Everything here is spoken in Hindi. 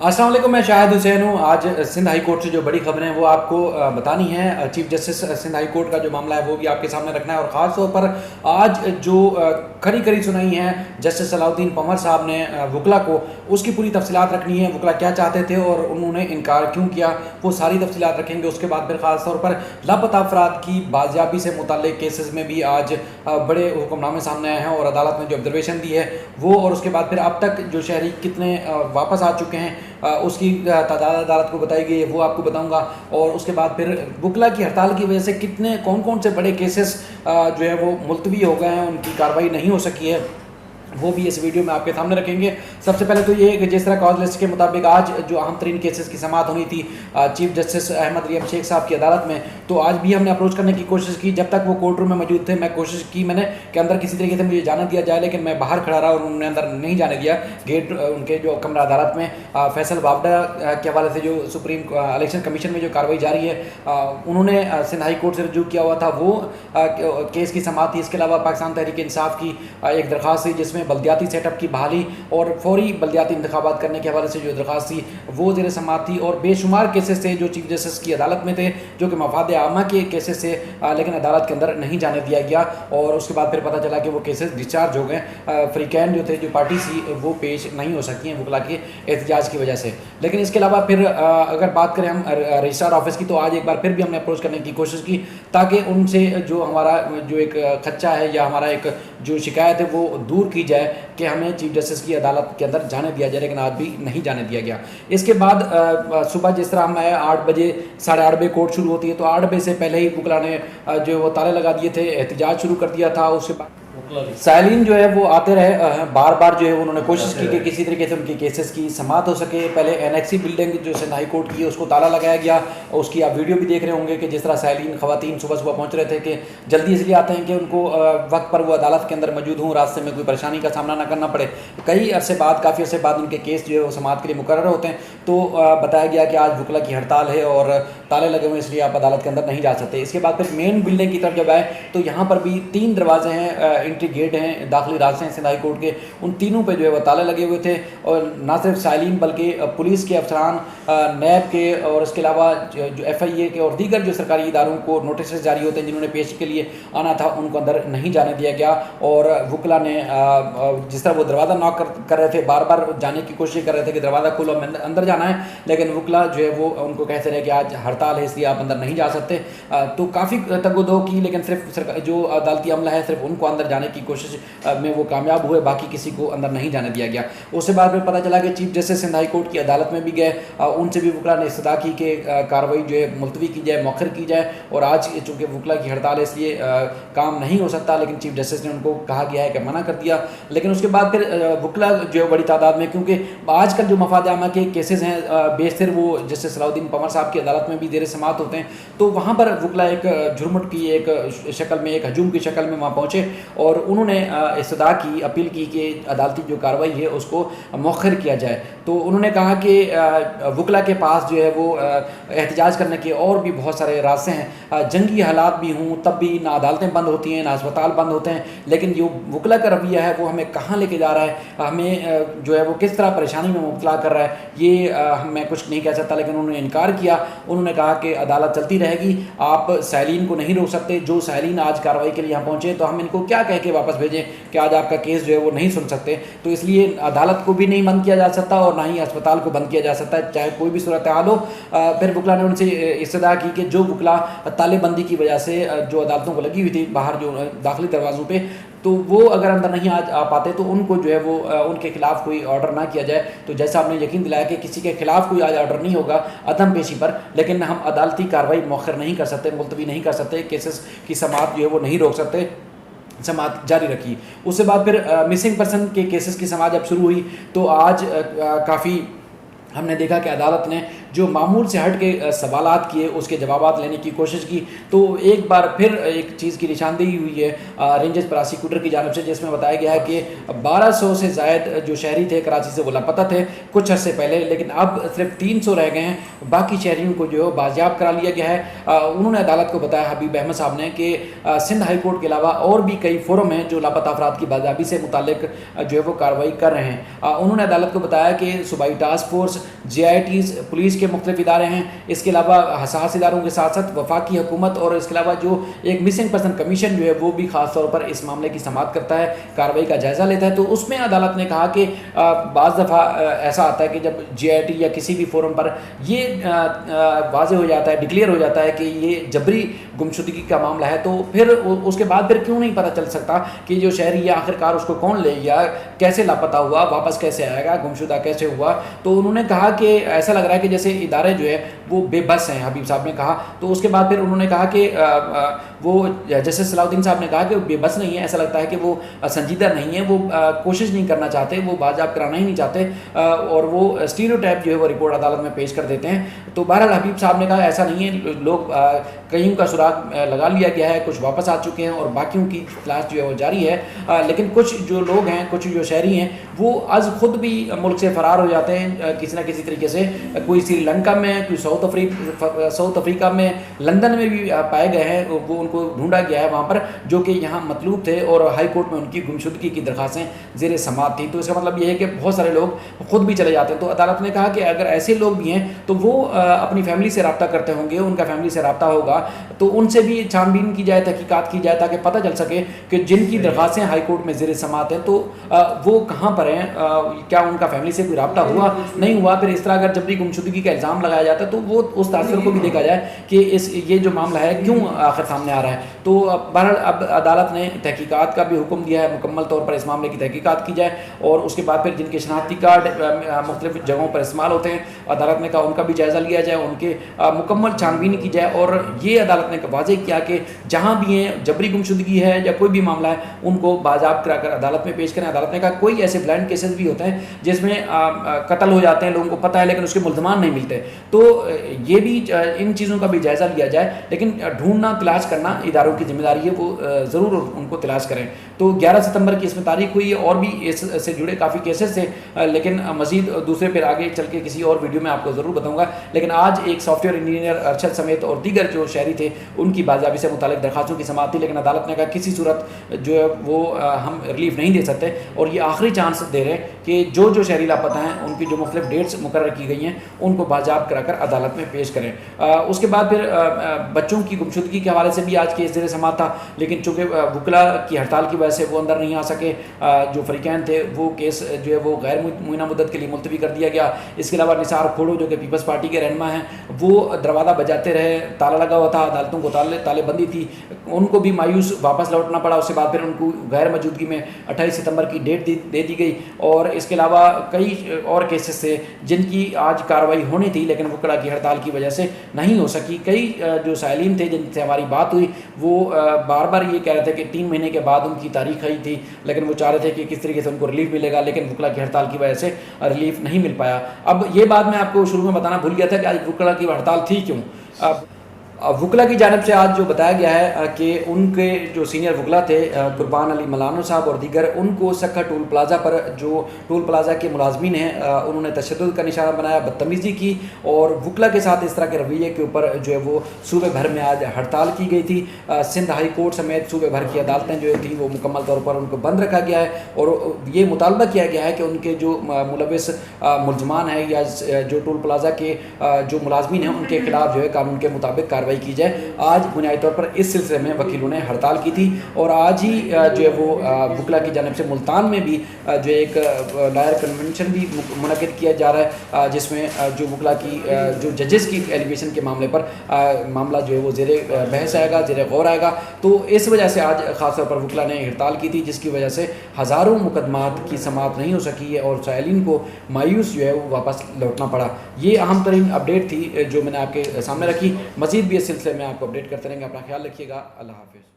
अस्सलाम वालेकुम, मैं शाहिद हुसैन हूँ। आज सिंध हाई कोर्ट से जो बड़ी खबरें हैं वो आपको बतानी है। Chief justice Sindh high court का जो मामला है वो भी आपके सामने रखना है और ख़ास तौर पर आज जो खरी खरी सुनाई है जस्टिस सलाउद्दीन पंवर साहब ने वकला को, उसकी पूरी तफसीलात रखनी है। वकला क्या चाहते थे और उन्होंने इनकार क्यों किया, वो सारी तफसीलात रखेंगे। उसके बाद फिर ख़ास तौर पर लापता अफराद की बाजियाबी से मुतल्लिक़ केसेस में भी आज बड़े हुक्मनामे सामने आए हैं और अदालत ने जो ऑब्जर्वेशन दी है वो, और उसके बाद फिर अब तक जो शहरी कितने वापस आ चुके हैं उसकी तादाद अदालत को बताई गई है, वो आपको बताऊंगा। और उसके बाद फिर वकला की हड़ताल की वजह से कितने कौन कौन से बड़े केसेस जो है वो मुलतवी हो गए हैं, उनकी कार्रवाई नहीं हो सकी है, वो भी इस वीडियो में आपके सामने रखेंगे। सबसे पहले तो ये कि जिस तरह कॉज लिस्ट के मुताबिक आज जो अहम तरीन केसेस की समाअत होनी थी चीफ जस्टिस अहमद रियाम शेख साहब की अदालत में, तो आज भी हमने अप्रोच करने की कोशिश की। जब तक वो कोर्ट रूम में मौजूद थे मैं कोशिश की मैंने कि अंदर किसी तरीके से मुझे जाने दिया जाए, लेकिन मैं बाहर खड़ा रहा और उन्होंने अंदर नहीं जाने दिया। गेट उनके जो कमरा अदालत में फैसल वावडा के हवाले से जो सुप्रीम इलेक्शन कमीशन में जो कार्रवाई जारी है, उन्होंने सिंध हाई कोर्ट से रजू किया हुआ था, वो केस की समाअत थी। इसके अलावा पाकिस्तान तहरीक इंसाफ की एक दरख्वास्त थी जिसमें बल्दियाती सेटअप की बहाली और फौरी बल्दियाती इंतखाबात करने के हवाले से जो दरख्वास्त थी वो ज़ेर समाअत थी। और बेशुमार केसेस थे जो चीफ जस्टिस की अदालत में थे, जो कि मफाद आमा के केसेस थे, लेकिन अदालत के अंदर नहीं जाने दिया गया। और उसके बाद फिर पता चला कि वो केसेस डिस्चार्ज हो गए। फ्रीकैन जो थे, जो पार्टी थी, वो पेश नहीं हो सकी हैं वकला के एहतजाज की वजह से। लेकिन इसके अलावा फिर अगर बात करें हम रजिस्ट्रार ऑफिस की, तो आज एक बार फिर भी हमने अप्रोच करने की कोशिश की ताकि उनसे जो हमारा जो एक खदशा है या हमारा एक जो शिकायत है वो दूर की जाए कि हमें चीफ जस्टिस की अदालत के अंदर जाने दिया जाए, लेकिन आज भी नहीं जाने दिया गया। इसके बाद सुबह जिस तरह हम आए 8 बजे, 8:30 बजे कोर्ट शुरू होती है, तो 8 बजे से पहले ही वकला ने जो वो ताले लगा दिए थे, एहतजाज शुरू कर दिया था। उसके बाद साइलिन जो है वो आते रहे, बार बार जो है उन्होंने कोशिश की कि किसी तरीके से उनके केसेस की समाअत हो सके। पहले एनेक्सी बिल्डिंग जो सिंध हाई कोर्ट की है उसको ताला लगाया गया, उसकी आप वीडियो भी देख रहे होंगे कि जिस तरह साइलिन खवातीन सुबह सुबह पहुंच रहे थे कि जल्दी इसलिए आते हैं कि उनको वक्त पर वो अदालत के अंदर मौजूद हों, रास्ते में कोई परेशानी का सामना ना करना पड़े। कई अरसे बाद, काफ़ी अरसे बाद उनके केस जो है वो समाअत के लिए मुकर्रर होते हैं। तो बताया गया कि आज वकला की हड़ताल है और ताले लगे हुए, इसलिए आप अदालत के अंदर नहीं जा सकते। इसके बाद फिर मेन बिल्डिंग की तरफ जब आए तो यहाँ पर भी 3 दरवाजे हैं, एंट्री गेट हैं, दाखिली रास्ते हैं सिंध हाई कोर्ट के, उन तीनों पे जो है वो ताले लगे हुए थे। और ना सिर्फ साइलिन बल्कि पुलिस के अफसरान, नैब के और इसके अलावा जो FIA के और दीगर जो सरकारी इदारों को नोटिस जारी होते हैं जिन्होंने पेश के लिए आना था, उनको अंदर नहीं जाने दिया गया। और वकला ने जिस तरह वो दरवाज़ा नॉक कर रहे थे, बार बार जाने की कोशिश कर रहे थे कि दरवाज़ा खोलो, अंदर जाना है, लेकिन वकला जो है वो उनको कहते रहे कि आज हड़ताल है इसलिए आप अंदर नहीं जा सकते। तो काफ़ी तगोदो की, लेकिन सिर्फ जो अदालती अमला है सिर्फ उनको अंदर जाने की कोशिश में वो कामयाब हुए, बाकी किसी को अंदर नहीं जाने दिया गया। उसके बाद फिर पता चला कि chief justice Sindh high court की अदालत में भी गए, उनसे भी वकला ने इस्तदा की कि कार्रवाई जो है मुलतवी की जाए, मौखर की जाए। और आज चूँकि वकला की हड़ताल है इसलिए काम नहीं हो सकता, लेकिन चीफ जस्टिस ने उनको कहा गया है कि मना कर दिया। लेकिन उसके बाद फिर वकला जो है बड़ी तादाद में, क्योंकि आजकल जो मफाद आमा के केसेस हैं बेशतर वो जस्टिस सलाउद्दीन पंवर साहब की अदालत में भी ज़ेर समाअत होते हैं, तो वहाँ पर वकला एक झुरमुट की एक शक्ल में, एक हजूम की शक्ल में वहाँ पहुँचे और उन्होंने इस्तदा की, अपील की कि अदालती जो कार्रवाई है उसको मौखर किया जाए। तो उन्होंने कहा कि वकला के पास जो है वो एहतजाज करने के और भी बहुत सारे रास्ते हैं, जंगी हालात भी हों तब भी ना अदालतें बंद होती हैं ना अस्पताल बंद होते हैं, लेकिन जो वकला का रवैया है वो हमें कहाँ लेके जा रहा है, हमें जो है वो किस तरह परेशानी में मुब्तला कर रहा है, ये मैं कुछ नहीं कह सकता। लेकिन उन्होंने इनकार किया, उन्होंने कहा कि अदालत चलती रहेगी, आप साइलिन को नहीं रोक सकते। जो साइलिन आज कार्रवाई के लिए यहाँ पहुँचे तो हम इनको क्या कह के वापस भेजें कि आज आपका केस जो है वो नहीं सुन सकते। तो इसलिए अदालत को भी नहीं बंद किया जा सकता और ना ही अस्पताल को बंद किया जा सकता है, चाहे कोई भी सूरत हाल हो। फिर वकला ने उनसे इस्तदा की कि जो वकला तालेबंदी की वजह से जो अदालतों को लगी हुई थी बाहर जो दाखिली दरवाज़ों पे, तो वो अगर अंदर नहीं आ पाते तो उनको जो है वो उनके खिलाफ कोई ऑर्डर ना किया जाए। तो जैसा आपने यकीन दिलाया कि किसी के खिलाफ कोई आज ऑर्डर नहीं होगा अदम पेशी पर, लेकिन हम अदालती कार्रवाई मौखर नहीं कर सकते, मुलतवी नहीं कर सकते, केसेस की समाअत जो है वो नहीं रोक सकते, समाअत जारी रखी। उसके बाद फिर मिसिंग पर्सन के केसेस की समाअत जब शुरू हुई तो आज काफ़ी हमने देखा कि अदालत ने जो मामूल से हट के सवालात किए, उसके जवाबात लेने की कोशिश की। तो एक बार फिर एक चीज़ की निशानदेही हुई है रेंजर्स प्रोसिक्यूटर की जानिब से, जिसमें बताया गया है कि 1200 से ज़ायद जो शहरी थे कराची से वो लापता थे कुछ अर्से पहले, लेकिन अब सिर्फ 300 रह गए हैं। बाकी शहरियों को जो है बाजियाब करा लिया गया है। उन्होंने अदालत को बताया हबीब अहमद साहब ने कि सिंध हाई कोर्ट के अलावा और भी कई फोरम हैं जो लापता अफराद की बाजियाबी से मुतालिक जो है वो कार्रवाई कर रहे हैं। उन्होंने अदालत को बताया कि सूबाई टास्क फोर्स, JITs, पुलिस के मुख्तलिफ इदारे हैं, इसके अलावा हसास इदारों के साथ साथ वफाकी हुकूमत और इसके अलावा जो एक मिसिंग पर्सन कमीशन जो है वो भी खास तौर पर इस मामले की समाअत करता है, कार्रवाई का जायज़ा लेता है। तो उसमें अदालत ने कहा कि बाज़ दफ़ा ऐसा आता है कि जब JIT या किसी भी फोरम पर ये वाज़ेह हो जाता है, डिक्लेयर हो जाता है कि ये जबरी गुमशुदगी का मामला है, तो फिर उसके बाद फिर क्यों नहीं पता चल सकता कि जो शहरी है आखिरकार उसको कौन ले गया, कैसे लापता हुआ, वापस कैसे आएगा, गुमशुदा कैसे हुआ। तो उन्होंने कहा कि ऐसा लग रहा है कि जैसे इदारे जो है वो बेबस हैं, हबीब साहब ने कहा। तो उसके बाद फिर उन्होंने कहा कि वो जैसे सलाउद्दीन साहब ने कहा कि बेबस नहीं है, ऐसा लगता है कि वो संजीदा नहीं है, वो कोशिश नहीं करना चाहते, वो बाजाब कराना ही नहीं चाहते और वो स्टीरियोटाइप जो है वो रिपोर्ट अदालत में पेश कर देते हैं। तो बहरहाल हबीब साहब ने कहा ऐसा नहीं है, लोग कईयों का सुराग लगा लिया गया है, कुछ वापस आ चुके हैं और बाकियों की तलाश जो है वो जारी है। लेकिन कुछ जो लोग हैं, कुछ जो शहरी हैं, वो आज खुद भी मुल्क से फ़रार हो जाते हैं किसी न किसी तरीके से। कोई श्रीलंका में, कोई साउथ अफ्रीका में, लंदन में भी पाए गए हैं, वो उनको ढूंढा गया है वहाँ पर, जो कि यहाँ मतलूब थे और हाई कोर्ट में उनकी गुमशुदगी की दरखास्तें ज़ेर समाअत थी। तो इसका मतलब ये है कि बहुत सारे लोग खुद भी चले जाते हैं। तो अदालत ने कहा कि अगर ऐसे लोग भी हैं तो वो अपनी फैमिली से रब्ता करते होंगे, उनका फैमिली से रब्ता होगा तो उनसे भी छानबीन की जाए, तहकीकात की जाए, ताकि पता चल सके कि जिनकी दरखास्तें हाई कोर्ट में ज़ेर समाअत हैं तो वो कहाँ पर हैं, क्या उनका फैमिली से कोई रब्ता हुआ नहीं हुआ। फिर इस तरह अगर जबरी गुमशुदगी का इल्ज़ाम लगाया जाता है तो वो उस तासर को भी देखा जाए कि ये जो मामला है क्यों आखिर सामने आ रहा है। तो बहरहाल अब अदालत ने तहकीकात का भी हुक्म दिया है, मुकम्मल तौर पर इस मामले की तहकीकात की जाए और उसके बाद फिर जिनके शनाख्ती कार्ड मुख्तलिफ जगहों पर इस्तेमाल होते हैं, अदालत ने कहा उनका भी जायज़ा लिया जाए, उनके मुकम्मल छानबीन की जाए। और ये अदालत ने वाज़ेह किया कि जहाँ भी हैं जबरी गुमशुदगी है या कोई भी मामला है उनको बाज़ाब्त कराकर अदालत में पेश करें। अदालत ने कहा कोई ऐसे ब्लाइंड केसेस भी होते हैं जिसमें कत्ल हो जाते हैं, लोगों को पता है लेकिन उसके मुल्ज़मान नहीं मिलते, तो ये भी इन चीज़ों का भी जायज़ा लिया जाए। लेकिन ढूंढना, तलाश करना इदारों की जिम्मेदारी है, वो ज़रूर उनको तलाश करें। तो 11 सितंबर की इसमें तारीख हुई है और भी इससे जुड़े काफ़ी केसेस थे, लेकिन मज़ीद दूसरे पर आगे चल के किसी और वीडियो में आपको ज़रूर बताऊँगा। लेकिन आज एक सॉफ्टवेयर इंजीनियर अरशद समेत और दीगर जो शहरी थे उनकी बाज़ाबी से मुतालिक दरखास्तों की समाअत थी, लेकिन अदालत ने कहा किसी सूरत जो है वो हम रिलीफ नहीं दे सकते और ये आखिरी चांस दे रहे हैं कि जो शहरी लापता हैं उनकी जो मुख्तलिफ डेट्स मुकर्रर की गई हैं उनको बाज़ाब्त कराकर अदालत में पेश करें। उसके बाद फिर बच्चों की गुमशुदगी के हवाले से भी आज केस ज़ेर समाअत था, लेकिन चूँकि वकला की हड़ताल की वजह से वो अंदर नहीं आ सके, जो फरीकैन थे वो केस जो है वो गैर मुइना मुद्दत के लिए मुलतवी कर दिया गया। इसके अलावा निसार खोड़ो जो कि पीपल्स पार्टी के रहनुमा हैं, वो दरवाज़ा बजाते रहे, ताला लगा हुआ था, अदालतों को तालेबंदी थी, उनको भी मायूस वापस लौटना पड़ा। उसके बाद फिर उनको गैर मौजूदगी में 28 सितंबर की डेट दे दी गई। और इसके अलावा कई और केसेस थे जिनकी आज कार्रवाई होनी थी लेकिन वकला की हड़ताल की वजह से नहीं हो सकी। कई जो साइलिन थे जिनसे हमारी बात हुई वो बार बार ये कह रहे थे कि 3 महीने के बाद उनकी तारीख आई थी, लेकिन वो चाह रहे थे कि किस तरीके से उनको रिलीफ मिलेगा, लेकिन वकला की हड़ताल की वजह से रिलीफ नहीं मिल पाया। अब ये बात मैं आपको शुरू में बताना भूल गया था कि आज वकला की हड़ताल थी क्यों। वकला की जानिब से आज जो बताया गया है कि उनके जो सीनियर वकला थे कुर्बान अली मलानो साहब और दीगर, उनको सक्खा टोल प्लाज़ा पर जो टोल प्लाज़ा के मुलाजमीन हैं उन्होंने तशद्दुद का निशाना बनाया, बदतमीज़ी की और वकला के साथ इस तरह के रवैये के ऊपर जो है वो सूबे भर में आज हड़ताल की गई थी। सिंध हाई कोर्ट समेत सूबे भर की अदालतें जो थी वो मुकम्मल तौर पर उनको बंद रखा गया है और ये मुतालबा किया गया है कि उनके जो मुलविस मुलजमान है या जो टोल प्लाज़ा के जो मुलाजमीन हैं उनके खिलाफ जो है कानून के मुताबिक कार्रवाई की जाए। आज बुनियादी तौर पर इस सिलसिले में वकीलों ने हड़ताल की थी और आज ही जो है वो वकला की जानिब से मुल्तान में भी जो एक लॉयर कन्वेंशन भी मुनक़िद किया जा रहा है, जिसमें जो वकला की जो जजेस की एलिगेशन के मामले पर मामला जो है वो ज़ेरे बहस आएगा, ज़ेरे गौर आएगा। तो इस वजह से आज ख़ास तौर पर वकला ने हड़ताल की थी, जिसकी वजह से हज़ारों मुकदमात की समाअत नहीं हो सकी है और साइलिन को मायूस जो है वो वापस लौटना पड़ा। ये अहम तरीन अपडेट थी जो मैंने आपके सामने रखी। मज़ीद भी इस सिलसिले में आपको अपडेट करते रहेंगे। अपना ख्याल रखिएगा। अल्लाह हाफ़िज़।